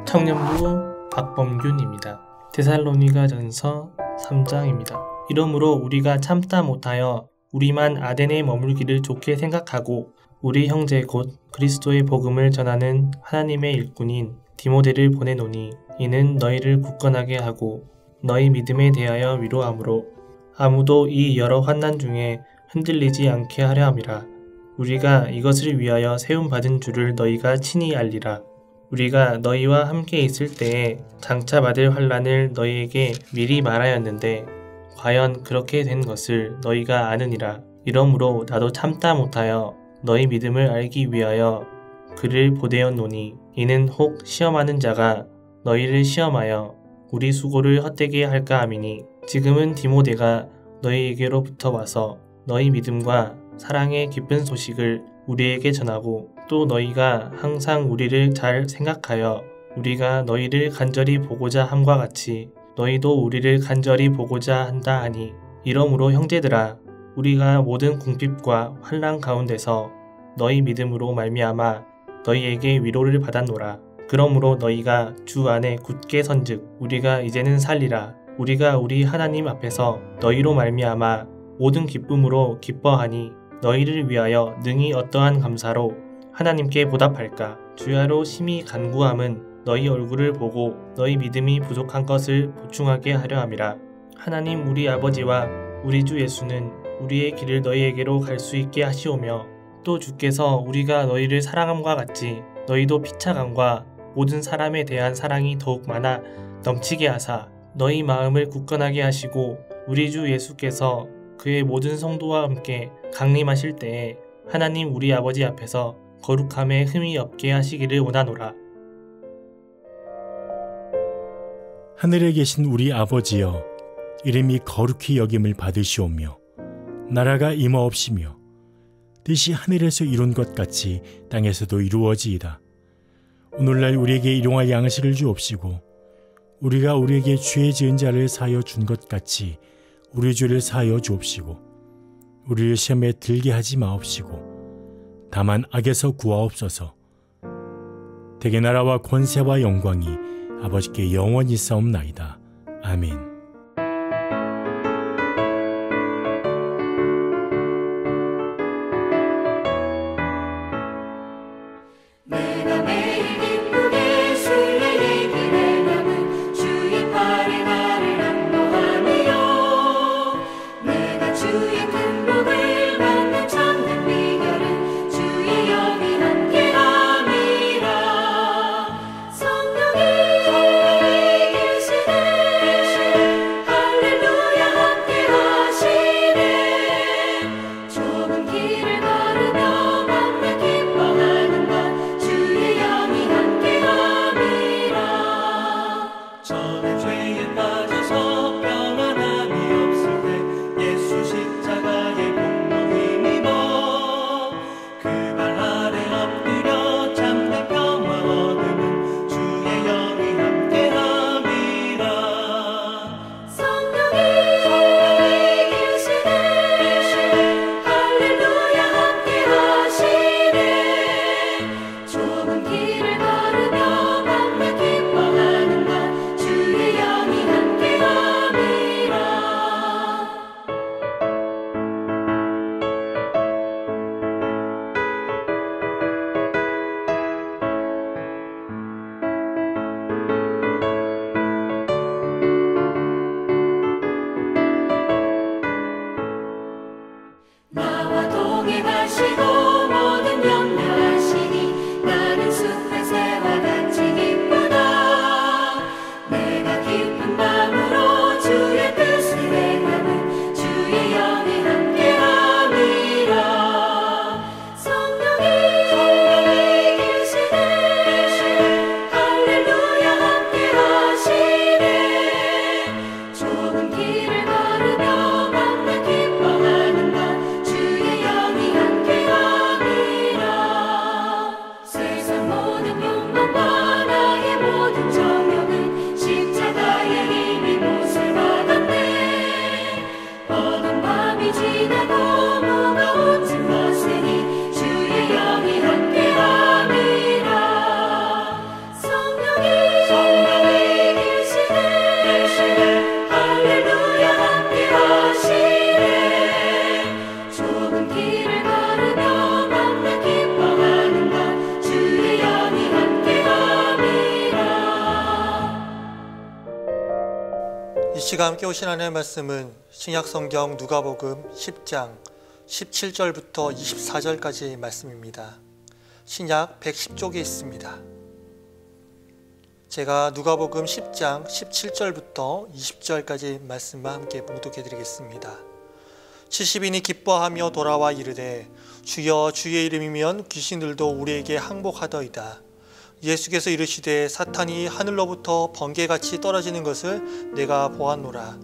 청년부 박범균입니다. 데살로니가전서 3장입니다. 이러므로 우리가 참다 못하여 우리만 아덴에 머물기를 좋게 생각하고 우리 형제 곧 그리스도의 복음을 전하는 하나님의 일꾼인 디모데를 보내노니 이는 너희를 굳건하게 하고 너희 믿음에 대하여 위로하므로 아무도 이 여러 환난 중에 흔들리지 않게 하려 함이라. 우리가 이것을 위하여 세움받은 줄을 너희가 친히 알리라. 우리가 너희와 함께 있을 때에 장차 받을 환난을 너희에게 미리 말하였는데 과연 그렇게 된 것을 너희가 아느니라. 이러므로 나도 참다 못하여 너희 믿음을 알기 위하여 그를 보내었노니 이는 혹 시험하는 자가 너희를 시험하여 우리 수고를 헛되게 할까 함이니 지금은 디모데가 너희에게로부터 와서 너희 믿음과 사랑의 기쁜 소식을 우리에게 전하고 또 너희가 항상 우리를 잘 생각하여 우리가 너희를 간절히 보고자 함과 같이 너희도 우리를 간절히 보고자 한다 하니 이러므로 형제들아 우리가 모든 궁핍과 환난 가운데서 너희 믿음으로 말미암아 너희에게 위로를 받았노라. 그러므로 너희가 주 안에 굳게 선즉 우리가 이제는 살리라. 우리가 우리 하나님 앞에서 너희로 말미암아 모든 기쁨으로 기뻐하니 너희를 위하여 능히 어떠한 감사로 하나님께 보답할까. 주야로 심히 간구함은 너희 얼굴을 보고 너희 믿음이 부족한 것을 보충하게 하려 함이라. 하나님 우리 아버지와 우리 주 예수는 우리의 길을 너희에게로 갈 수 있게 하시오며 또 주께서 우리가 너희를 사랑함과 같이 너희도 피차감과 모든 사람에 대한 사랑이 더욱 많아 넘치게 하사 너희 마음을 굳건하게 하시고 우리 주 예수께서 그의 모든 성도와 함께 강림하실 때에 하나님 우리 아버지 앞에서 거룩함에 흠이 없게 하시기를 원하노라. 하늘에 계신 우리 아버지여, 이름이 거룩히 여김을 받으시오며 나라가 임하옵시며 뜻이 하늘에서 이룬 것 같이 땅에서도 이루어지이다. 오늘날 우리에게 일용할 양식을 주옵시고 우리가 우리에게 죄 지은 자를 사하여 준 것 같이 우리 죄를 사하여 주옵시고 우리를 시험에 들게 하지 마옵시고 다만 악에서 구하옵소서. 대개 나라와 권세와 영광이 아버지께 영원히 싸움나이다. 아멘. 성령이 계시네 시간 함께 오신 하나님의 말씀은 신약성경 누가복음 10장 17절부터 24절까지 말씀입니다. 신약 110쪽에 있습니다. 제가 누가복음 10장 17절부터 20절까지 말씀만 함께 봉독해 드리겠습니다. 70인이 기뻐하며 돌아와 이르되 주여 주의 이름이면 귀신들도 우리에게 항복하더이다. 예수께서 이르시되 사탄이 하늘로부터 번개같이 떨어지는 것을 내가 보았노라.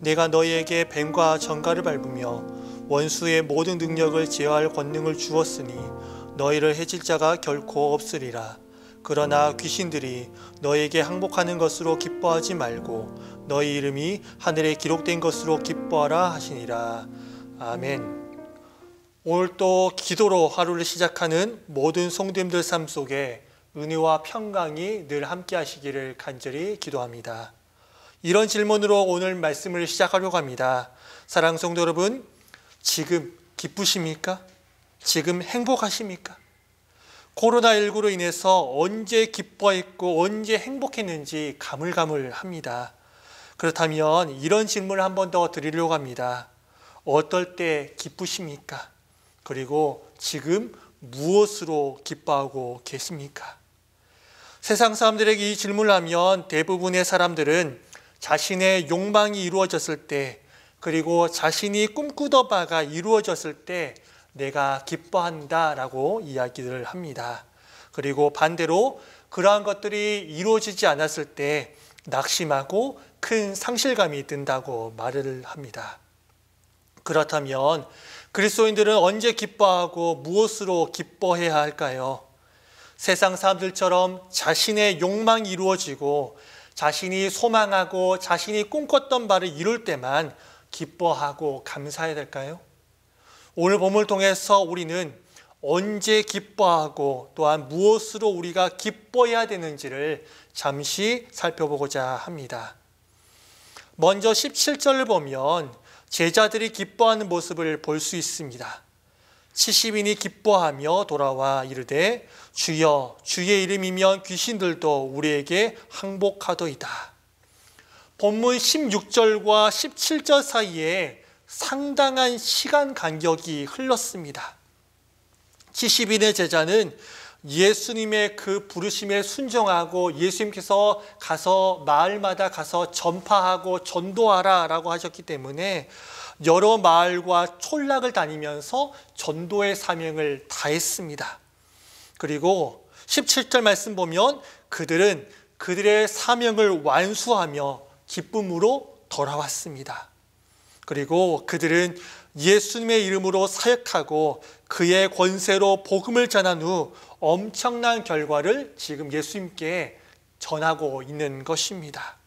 내가 너희에게 뱀과 정갈을 밟으며 원수의 모든 능력을 제어할 권능을 주었으니 너희를 해칠 자가 결코 없으리라. 그러나 귀신들이 너희에게 항복하는 것으로 기뻐하지 말고 너희 이름이 하늘에 기록된 것으로 기뻐하라 하시니라. 아멘. 오늘 또 기도로 하루를 시작하는 모든 성도님들 삶 속에 은혜와 평강이 늘 함께 하시기를 간절히 기도합니다. 이런 질문으로 오늘 말씀을 시작하려고 합니다. 사랑하는 성도 여러분, 지금 기쁘십니까? 지금 행복하십니까? 코로나19로 인해서 언제 기뻐했고 언제 행복했는지 가물가물합니다. 그렇다면 이런 질문을 한 번 더 드리려고 합니다. 어떨 때 기쁘십니까? 그리고 지금 무엇으로 기뻐하고 계십니까? 세상 사람들에게 이 질문을 하면 대부분의 사람들은 자신의 욕망이 이루어졌을 때, 그리고 자신이 꿈꾸던 바가 이루어졌을 때 내가 기뻐한다 라고 이야기를 합니다. 그리고 반대로 그러한 것들이 이루어지지 않았을 때 낙심하고 큰 상실감이 든다고 말을 합니다. 그렇다면 그리스도인들은 언제 기뻐하고 무엇으로 기뻐해야 할까요? 세상 사람들처럼 자신의 욕망이 이루어지고 자신이 소망하고 자신이 꿈꿨던 바를 이룰 때만 기뻐하고 감사해야 될까요? 오늘 본문을 통해서 우리는 언제 기뻐하고 또한 무엇으로 우리가 기뻐해야 되는지를 잠시 살펴보고자 합니다. 먼저 17절을 보면 제자들이 기뻐하는 모습을 볼 수 있습니다. 70인이 기뻐하며 돌아와 이르되 주여 주의 이름이면 귀신들도 우리에게 항복하도이다. 본문 16절과 17절 사이에 상당한 시간 간격이 흘렀습니다. 70인의 제자는 예수님의 그 부르심에 순종하고 예수님께서 가서 마을마다 가서 전파하고 전도하라 라고 하셨기 때문에 여러 마을과 촌락을 다니면서 전도의 사명을 다했습니다. 그리고 17절 말씀 보면 그들은 그들의 사명을 완수하며 기쁨으로 돌아왔습니다. 그리고 그들은 예수님의 이름으로 사역하고 그의 권세로 복음을 전한 후 엄청난 결과를 지금 예수님께 전하고 있는 것입니다.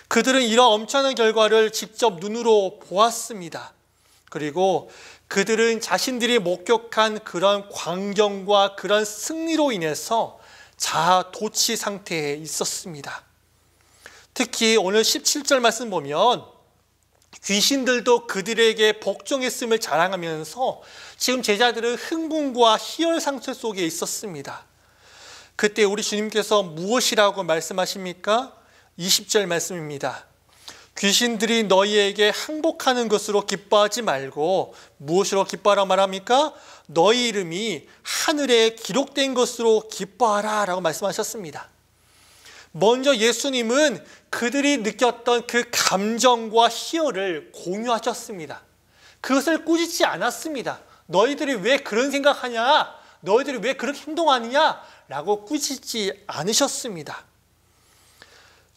그들은 이런 엄청난 결과를 직접 눈으로 보았습니다. 그리고 그들은 자신들이 목격한 그런 광경과 그런 승리로 인해서 자아도취 상태에 있었습니다. 특히 오늘 17절 말씀 보면 귀신들도 그들에게 복종했음을 자랑하면서 지금 제자들은 흥분과 희열 상태 속에 있었습니다. 그때 우리 주님께서 무엇이라고 말씀하십니까? 20절 말씀입니다. 귀신들이 너희에게 항복하는 것으로 기뻐하지 말고 무엇으로 기뻐하라고 말합니까? 너희 이름이 하늘에 기록된 것으로 기뻐하라 라고 말씀하셨습니다. 먼저 예수님은 그들이 느꼈던 그 감정과 희열을 공유하셨습니다. 그것을 꾸짖지 않았습니다. 너희들이 왜 그런 생각하냐? 너희들이 왜 그렇게 행동하느냐? 라고 꾸짖지 않으셨습니다.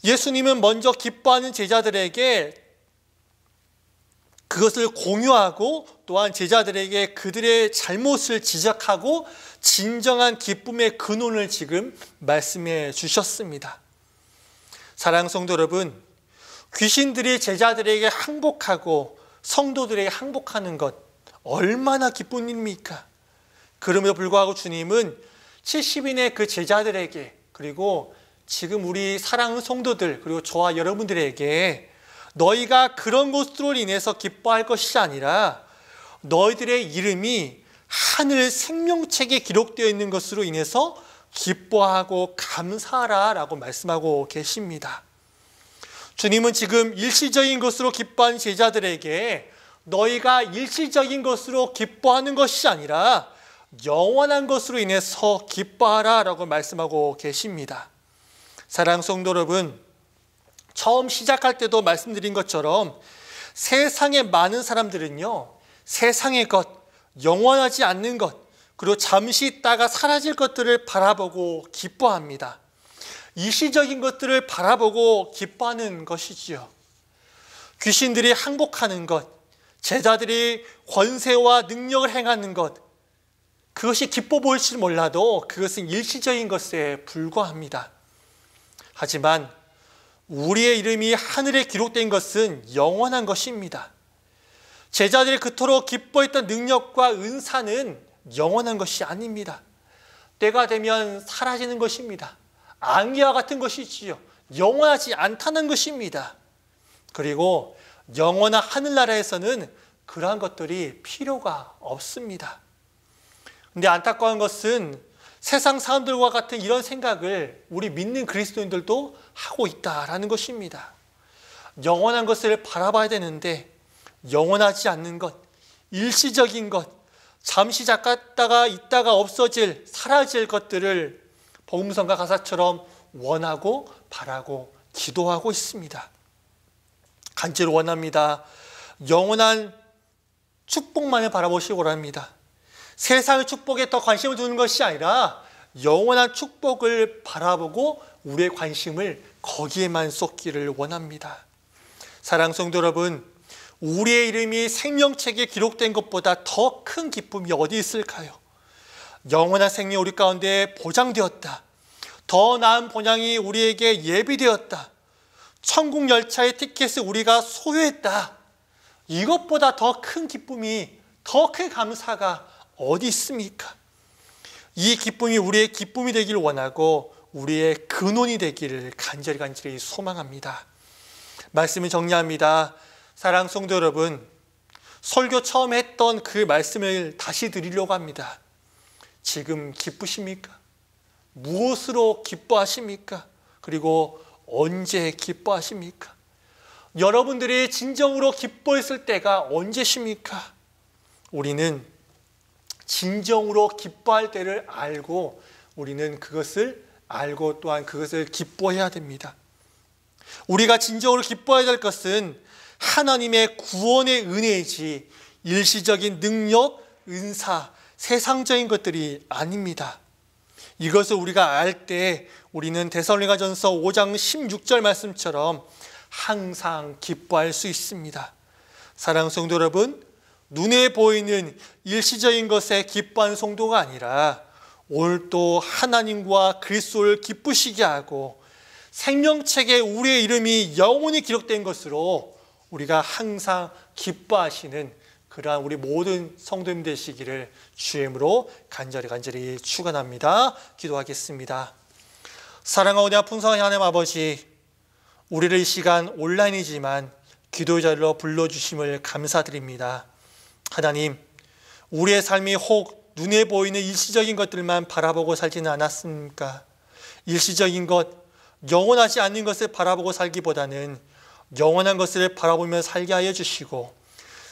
예수님은 먼저 기뻐하는 제자들에게 그것을 공유하고 또한 제자들에게 그들의 잘못을 지적하고 진정한 기쁨의 근원을 지금 말씀해 주셨습니다. 사랑하는 성도 여러분, 귀신들이 제자들에게 항복하고 성도들에게 항복하는 것 얼마나 기쁜 일입니까? 그럼에도 불구하고 주님은 70인의 그 제자들에게 그리고 지금 우리 사랑하는 성도들 그리고 저와 여러분들에게 너희가 그런 것으로 인해서 기뻐할 것이 아니라 너희들의 이름이 하늘 생명책에 기록되어 있는 것으로 인해서 기뻐하고 감사하라 라고 말씀하고 계십니다. 주님은 지금 일시적인 것으로 기뻐한 제자들에게 너희가 일시적인 것으로 기뻐하는 것이 아니라 영원한 것으로 인해서 기뻐하라 라고 말씀하고 계십니다. 사랑하는 성도 여러분, 처음 시작할 때도 말씀드린 것처럼 세상에 많은 사람들은요, 세상의 것, 영원하지 않는 것, 그리고 잠시 있다가 사라질 것들을 바라보고 기뻐합니다. 일시적인 것들을 바라보고 기뻐하는 것이지요. 귀신들이 항복하는 것, 제자들이 권세와 능력을 행하는 것, 그것이 기뻐 보일지 몰라도 그것은 일시적인 것에 불과합니다. 하지만 우리의 이름이 하늘에 기록된 것은 영원한 것입니다. 제자들이 그토록 기뻐했던 능력과 은사는 영원한 것이 아닙니다. 때가 되면 사라지는 것입니다. 안개와 같은 것이지요. 영원하지 않다는 것입니다. 그리고 영원한 하늘나라에서는 그러한 것들이 필요가 없습니다. 근데 안타까운 것은 세상 사람들과 같은 이런 생각을 우리 믿는 그리스도인들도 하고 있다라는 것입니다. 영원한 것을 바라봐야 되는데 영원하지 않는 것, 일시적인 것, 잠시 잠갔다가 있다가 없어질, 사라질 것들을 복음성가 가사처럼 원하고 바라고 기도하고 있습니다. 간절히 원합니다. 영원한 축복만을 바라보시고 합니다. 세상의 축복에 더 관심을 두는 것이 아니라 영원한 축복을 바라보고 우리의 관심을 거기에만 쏟기를 원합니다. 사랑하는 성도 여러분, 우리의 이름이 생명책에 기록된 것보다 더 큰 기쁨이 어디 있을까요? 영원한 생명이 우리 가운데 보장되었다. 더 나은 본향이 우리에게 예비되었다. 천국 열차의 티켓을 우리가 소유했다. 이것보다 더 큰 기쁨이, 더 큰 감사가 어디 있습니까? 이 기쁨이 우리의 기쁨이 되기를 원하고 우리의 근원이 되기를 간절히 소망합니다. 말씀을 정리합니다. 사랑하는 성도 여러분, 설교 처음 했던 그 말씀을 다시 드리려고 합니다. 지금 기쁘십니까? 무엇으로 기뻐하십니까? 그리고 언제 기뻐하십니까? 여러분들이 진정으로 기뻐했을 때가 언제십니까? 우리는 진정으로 기뻐할 때를 알고 우리는 그것을 알고 또한 그것을 기뻐해야 됩니다. 우리가 진정으로 기뻐해야 될 것은 하나님의 구원의 은혜이지 일시적인 능력, 은사, 세상적인 것들이 아닙니다. 이것을 우리가 알 때 우리는 데살로니가전서 5장 16절 말씀처럼 항상 기뻐할 수 있습니다. 사랑하는 성도 여러분, 눈에 보이는 일시적인 것에 기뻐하는 성도가 아니라 오늘도 하나님과 그리스도를 기쁘시게 하고 생명책에 우리의 이름이 영원히 기록된 것으로 우리가 항상 기뻐하시는 그러한 우리 모든 성도님 되시기를 주의 이름으로 간절히 축원합니다. 기도하겠습니다. 사랑하고 풍성한 하나님 아버지, 우리를 이 시간 온라인이지만 기도의 자리로 불러주심을 감사드립니다. 하나님, 우리의 삶이 혹 눈에 보이는 일시적인 것들만 바라보고 살지는 않았습니까? 일시적인 것, 영원하지 않는 것을 바라보고 살기보다는 영원한 것을 바라보며 살게 하여 주시고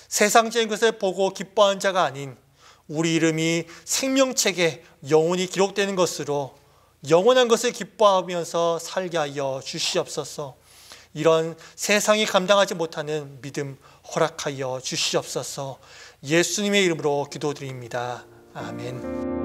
세상적인 것을 보고 기뻐하는 자가 아닌 우리 이름이 생명책에 영원히 기록되는 것으로 영원한 것을 기뻐하면서 살게 하여 주시옵소서. 이런 세상이 감당하지 못하는 믿음 허락하여 주시옵소서. 예수님의 이름으로 기도드립니다. 아멘.